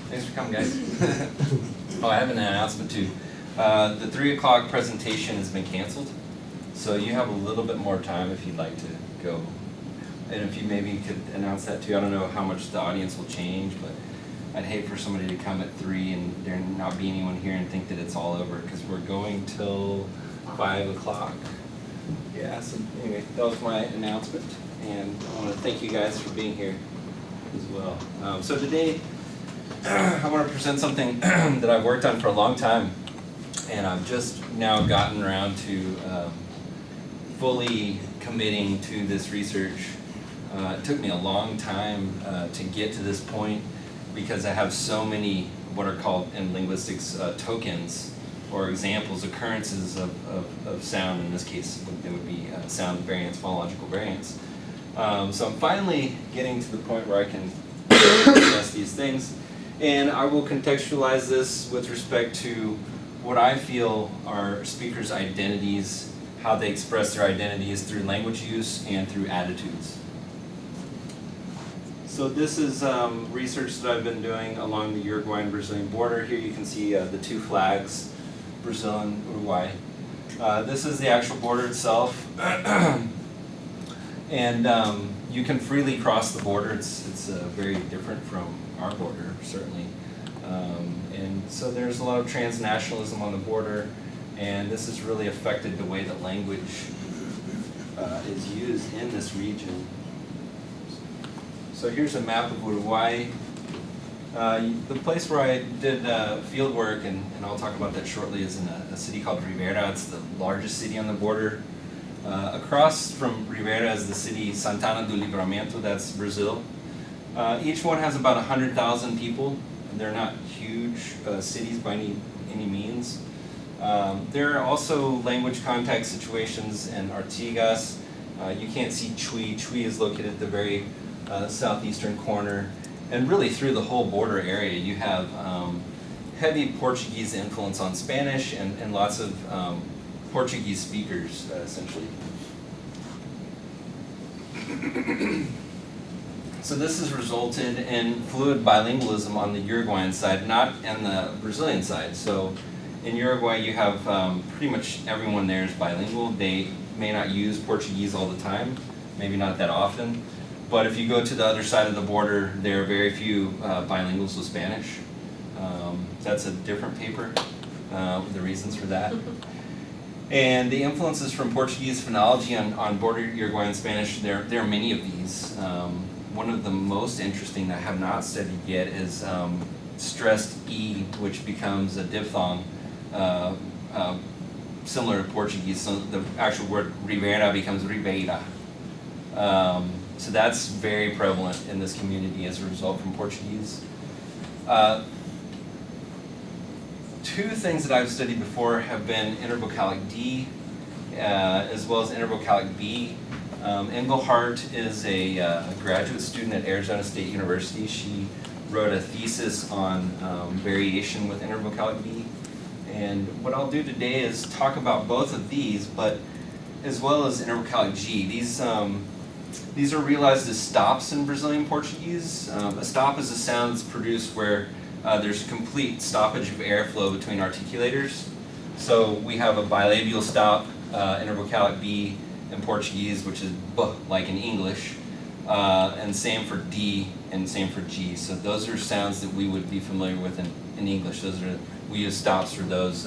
Thanks for coming, guys. Oh, I have an announcement too. The 3 o'clock presentation has been canceled, so you have a little bit more time if you'd like to go. And if you maybe could announce that too. I don't know how much the audience will change, but I'd hate for somebody to come at 3 and there not be anyone here and think that it's all over, because we're going till 5 o'clock. Yeah, so anyway, that was my announcement, and I want to thank you guys for being here as well. So today, I want to present something that I've worked on for a long time, and I've just now gotten around to fully committing to this research. It took me a long time to get to this point because I have so many what are called in linguistics tokens, or examples, occurrences of sound. In this case, it would be sound variants, phonological variants. So I'm finally getting to the point where I can discuss these things. And I will contextualize this with respect to what I feel are speakers' identities, how they express their identities through language use and through attitudes. So this is research that I've been doing along the Uruguayan-Brazilian border. Here you can see the 2 flags, Brazil and Uruguay. This is the actual border itself. And you can freely cross the border. It's very different from our border, certainly. And so there's a lot of transnationalism on the border, and this has really affected the way that language is used in this region. So here's a map of Uruguay. The place where I did field work, and I'll talk about that shortly, is in a city called Rivera. It's the largest city on the border. Across from Rivera is the city Santana do Livramento, that's Brazil. Each one has about 100,000 people. They're not huge cities by any means. There are also language contact situations in Artigas. You can't see Chuy. Chuy is located at the very southeastern corner. And really through the whole border area you have heavy Portuguese influence on Spanish and lots of Portuguese speakers, essentially. So this has resulted in fluid bilingualism on the Uruguayan side, not on the Brazilian side. So in Uruguay you have pretty much everyone there is bilingual. They may not use Portuguese all the time, maybe not that often. But if you go to the other side of the border, there are very few bilinguals with Spanish. That's a different paper, the reasons for that. And the influences from Portuguese phonology on border Uruguayan Spanish, there are many of these. One of the most interesting that I have not studied yet is stressed E, which becomes a diphthong, similar to Portuguese. So the actual word Rivera becomes Ribeira. So that's very prevalent in this community as a result from Portuguese. 2 things that I've studied before have been intervocalic D as well as intervocalic B. Engelhardt is a graduate student at Arizona State University. She wrote a thesis on variation with intervocalic B. And what I'll do today is talk about both of these, but as well as intervocalic G. These are realized as stops in Brazilian Portuguese. A stop is a sound that's produced where there's complete stoppage of airflow between articulators. So we have a bilabial stop, intervocalic B in Portuguese, which is B, like in English, and same for D and same for G. So those are sounds that we would be familiar with in English. We use stops for those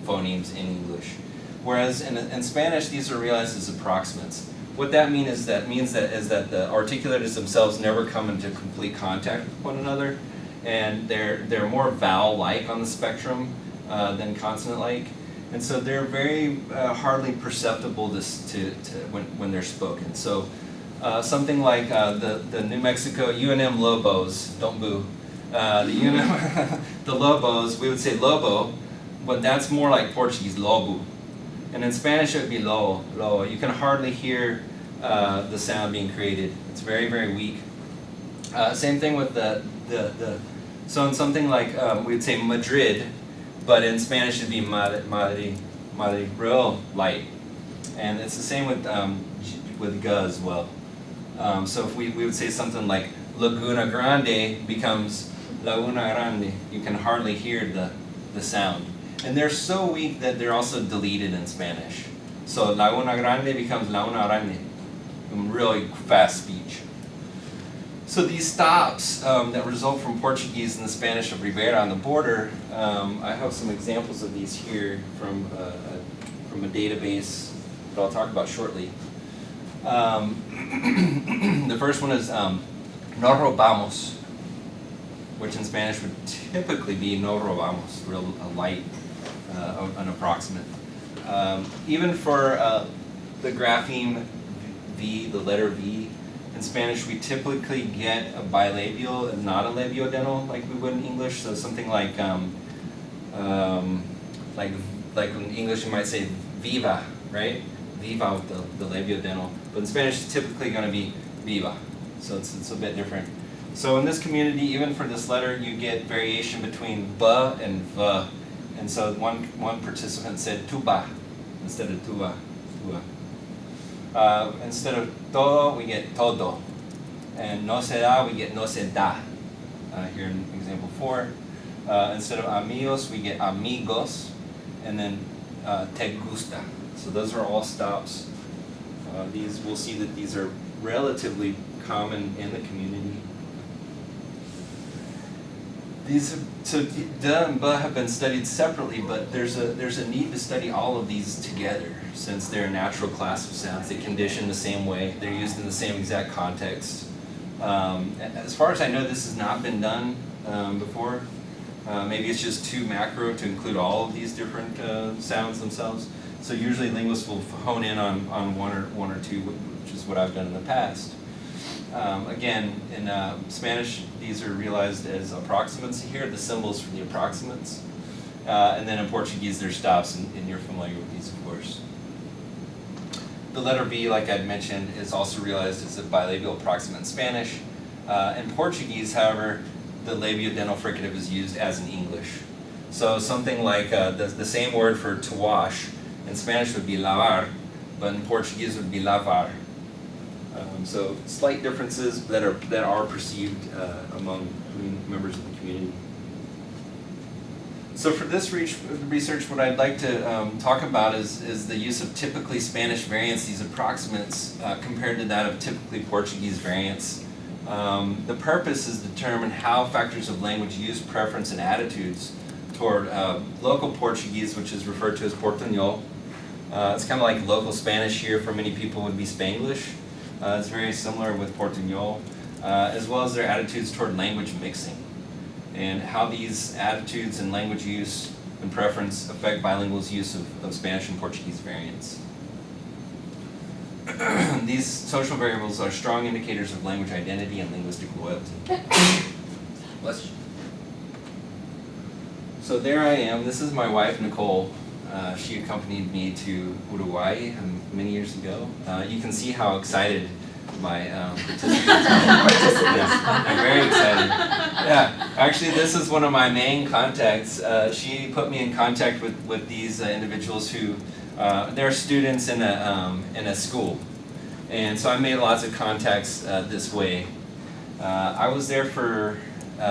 phonemes in English. Whereas in Spanish, these are realized as approximates. What that means is that the articulators themselves never come into complete contact with one another, and they're more vowel-like on the spectrum than consonant-like, and so they're very hardly perceptible when they're spoken. So something like the New Mexico UNM Lobos, don't boo, the Lobos, we would say lobo, but that's more like Portuguese lobo. And in Spanish it would be lo, lo. You can hardly hear the sound being created. It's very, very weak. Same thing with so in something like, we would say Madrid, but in Spanish it'd be Madrid, real light. And it's the same with G as well. So if we would say something like Laguna Grande becomes Laguna Grande, you can hardly hear the sound. And they're so weak that they're also deleted in Spanish. So Laguna Grande becomes Laguna Grande, in really fast speech. So these stops that result from Portuguese and the Spanish of Rivera on the border, I have some examples of these here from a database that I'll talk about shortly. The first one is no robamos, which in Spanish would typically be no robamos, real light, an approximate. Even for the grapheme V, the letter V, in Spanish we typically get a bilabial and not a labiodental like we would in English. So something like in English you might say viva, right? Viva with the labiodental. But in Spanish it's typically going to be viva. So it's a bit different. So in this community, even for this letter, you get variation between ba and va. And so one participant said tuba instead of tuba. Instead of todo, we get todo. And no se da, we get no se da. Here in example 4. Instead of amigos, we get amigos. And then te gusta. So those are all stops. We'll see that these are relatively common in the community. So da and ba have been studied separately, but there's a need to study all of these together since they're a natural class of sounds. They condition the same way. They're used in the same exact context. As far as I know, this has not been done before. Maybe it's just too macro to include all of these different sounds themselves. So usually linguists will hone in on one or two, which is what I've done in the past. Again, in Spanish, these are realized as approximates. Here are the symbols for the approximates. And then in Portuguese, they're stops, and you're familiar with these, of course. The letter V, like I'd mentioned, is also realized as a bilabial approximate in Spanish. In Portuguese, however, the labiodental fricative is used as in English. So something like the same word for to wash in Spanish would be lavar, but in Portuguese would be lavar. So slight differences that are perceived among members of the community. So for this research, what I'd like to talk about is the use of typically Spanish variants, these approximates, compared to that of typically Portuguese variants. The purpose is to determine how factors of language use, preference, and attitudes toward local Portuguese, which is referred to as Portuñol. It's kind of like local Spanish here for many people would be Spanglish. It's very similar with Portuñol, as well as their attitudes toward language mixing, and how these attitudes and language use and preference affect bilinguals' use of Spanish and Portuguese variants. These social variables are strong indicators of language identity and linguistic loyalty. Bless you. So there I am. This is my wife, Nicole. She accompanied me to Uruguay many years ago. You can see how excited my participants are. Yes, I'm very excited. Yeah, actually this is one of my main contacts. She put me in contact with these individuals who, they're students in a school. And so I made lots of contacts this way. I was there for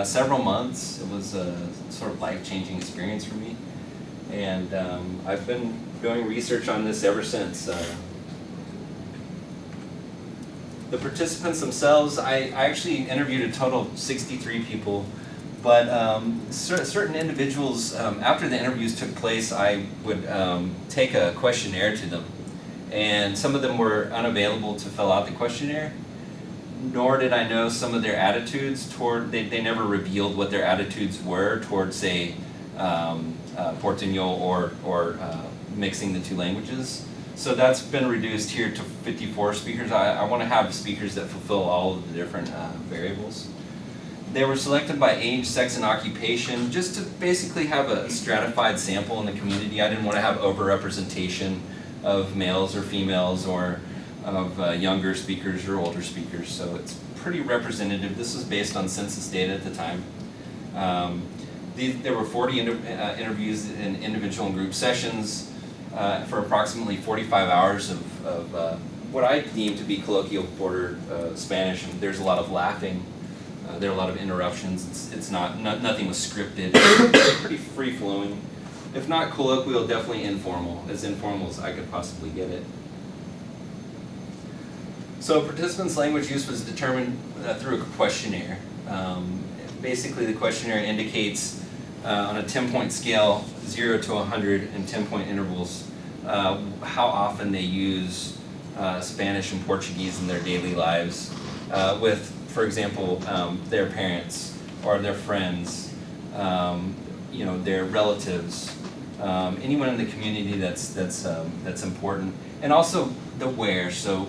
several months. It was a sort of life-changing experience for me. And I've been doing research on this ever since. The participants themselves, I actually interviewed a total of 63 people, but certain individuals, after the interviews took place, I would take a questionnaire to them. And some of them were unavailable to fill out the questionnaire, nor did I know some of their attitudes toward, they never revealed what their attitudes were toward, say, Portuñol or mixing the two languages. So that's been reduced here to 54 speakers. I want to have speakers that fulfill all of the different variables. They were selected by age, sex, and occupation, just to basically have a stratified sample in the community. I didn't want to have overrepresentation of males or females or of younger speakers or older speakers. So it's pretty representative. This was based on census data at the time. There were 40 interviews in individual and group sessions for approximately 45 hours of what I deem to be colloquial border Spanish. And there's a lot of laughing There are a lot of interruptions. It's nothing was scripted. Pretty free-flowing. If not colloquial, definitely informal. As informal as I could possibly get it. So participants' language use was determined through a questionnaire. Basically, the questionnaire indicates on a 10-point scale, 0 to 100 in 10-point intervals, how often they use Spanish and Portuguese in their daily lives with, for example, their parents or their friends, their relatives, anyone in the community that's important, and also the where. So,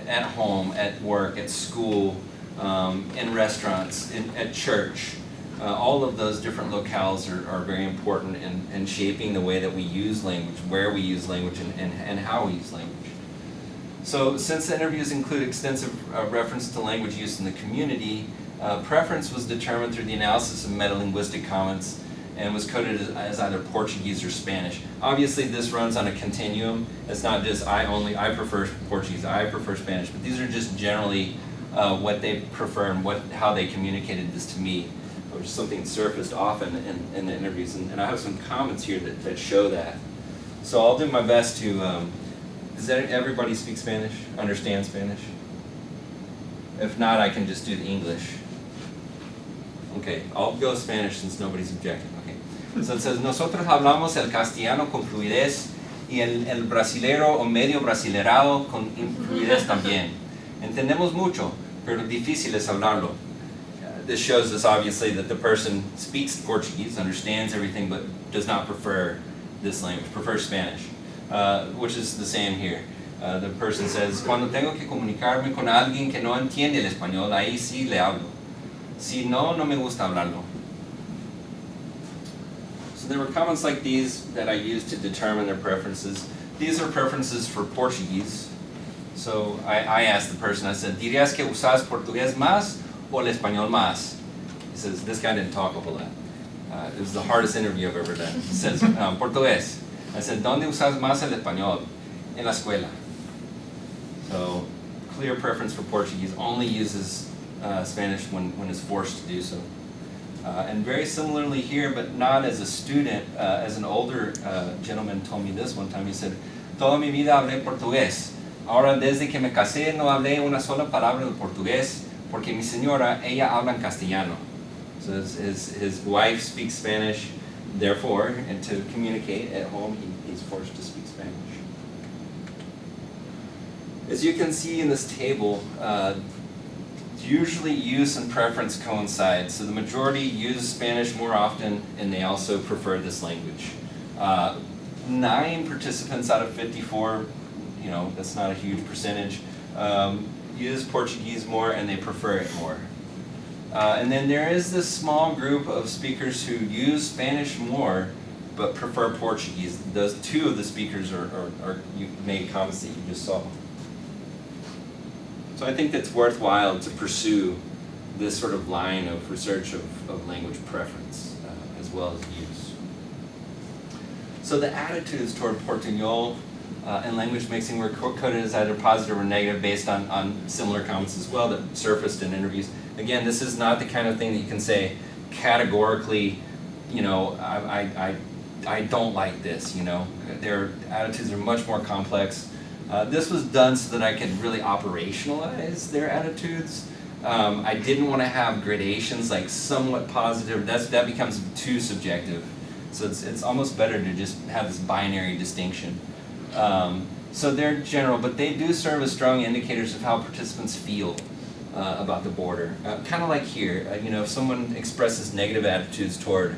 at home, at work, at school, in restaurants, at church. All of those different locales are very important in shaping the way that we use language, where we use language, and how we use language. So since the interviews include extensive reference to language use in the community, preference was determined through the analysis of metalinguistic comments and was coded as either Portuguese or Spanish. Obviously this runs on a continuum. It's not just I prefer Portuguese, I prefer Spanish, but these are just generally what they prefer and how they communicated this to me, which is something that surfaced often in the interviews. And I have some comments here that show that. So I'll do my best to, does everybody speak Spanish, understand Spanish? If not, I can just do the English. Okay, I'll go Spanish since nobody's objecting. Okay. So it says, nosotros hablamos el castellano con fluidez y el brasilero o medio brasilerado con fluidez también. Entendemos mucho, pero difícil es hablarlo. This shows us obviously that the person speaks Portuguese, understands everything, but does not prefer this language, prefers Spanish, which is the same here. The person says, cuando tengo que comunicarme con alguien que no entiende el español, ahí sí le hablo. Si no, no me gusta hablarlo. So there were comments like these that I used to determine their preferences. These are preferences for Portuguese. So I asked the person, I said, ¿dirías que usas portugués más o el español más? He says, this guy didn't talk a whole lot. It was the hardest interview I've ever done. He says, portugués. I said, ¿dónde usas más el español? En la escuela. So, clear preference for Portuguese, only uses Spanish when it's forced to do so. And very similarly here, but not as a student, as an older gentleman told me this one time, he said, toda mi vida hablé portugués. Ahora desde que me casé no hablé una sola palabra de portugués porque mi señora, ella habla en castellano. So his wife speaks Spanish, therefore, and to communicate at home, he's forced to speak Spanish. As you can see in this table, usually use and preference coincide. So the majority use Spanish more often, and they also prefer this language. 9 participants out of 54, that's not a huge percentage, use Portuguese more and they prefer it more. And then there is this small group of speakers who use Spanish more but prefer Portuguese. Those 2 of the speakers you made comments that you just saw. So I think it's worthwhile to pursue this sort of line of research of language preference as well as use. So the attitudes toward Portuñol and language mixing were coded as either positive or negative based on similar comments as well that surfaced in interviews. Again, this is not the kind of thing that you can say categorically, I don't like this, Their attitudes are much more complex. This was done so that I could really operationalize their attitudes. I didn't want to have gradations like somewhat positive. That becomes too subjective. So it's almost better to just have this binary distinction. So they're general, but they do serve as strong indicators of how participants feel about the border. Kind of like here, if someone expresses negative attitudes toward,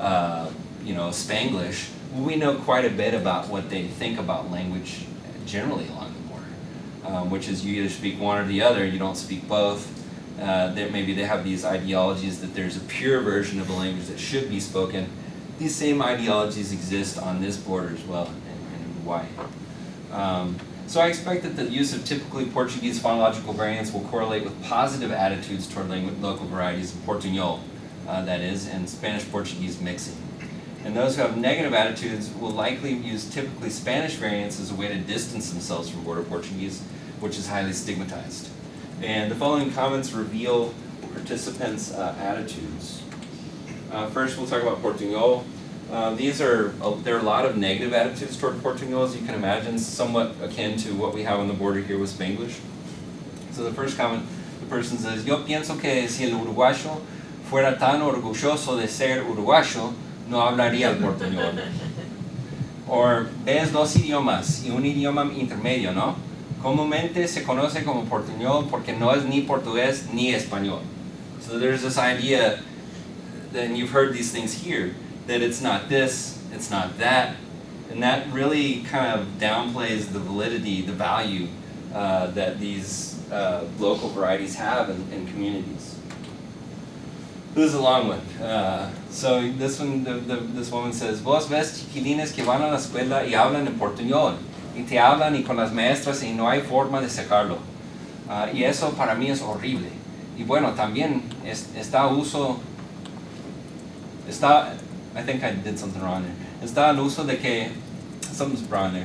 Spanglish, we know quite a bit about what they think about language generally along the border, which is you either speak one or the other, you don't speak both. Maybe they have these ideologies that there's a pure version of a language that should be spoken. These same ideologies exist on this border as well, and why. So I expect that the use of typically Portuguese phonological variants will correlate with positive attitudes toward local varieties of Portuñol, that is, and Spanish-Portuguese mixing. And those who have negative attitudes will likely use typically Spanish variants as a way to distance themselves from border Portuguese, which is highly stigmatized. And the following comments reveal participants' attitudes. First, we'll talk about Portuñol. There are a lot of negative attitudes toward Portuñol, as you can imagine, somewhat akin to what we have on the border here with Spanglish. So the first comment, the person says, yo pienso que si el uruguayo fuera tan orgulloso de ser uruguayo, no hablaría el portuñol. Or, ves dos idiomas y un idioma intermedio, ¿no? Comúnmente se conoce como portuñol porque no es ni portugués ni español. So there's this idea, and you've heard these things here, that it's not this, it's not that, and that really kind of downplays the validity, the value that these local varieties have in communities. This is a long one. So this one, this woman says, vos ves chiquilines que van a la escuela y hablan en portuñol, y te hablan y con las maestras y no hay forma de sacarlo. Y eso para mí es horrible. Y bueno, también I think I did something wrong there. Está al uso de que, something's wrong there.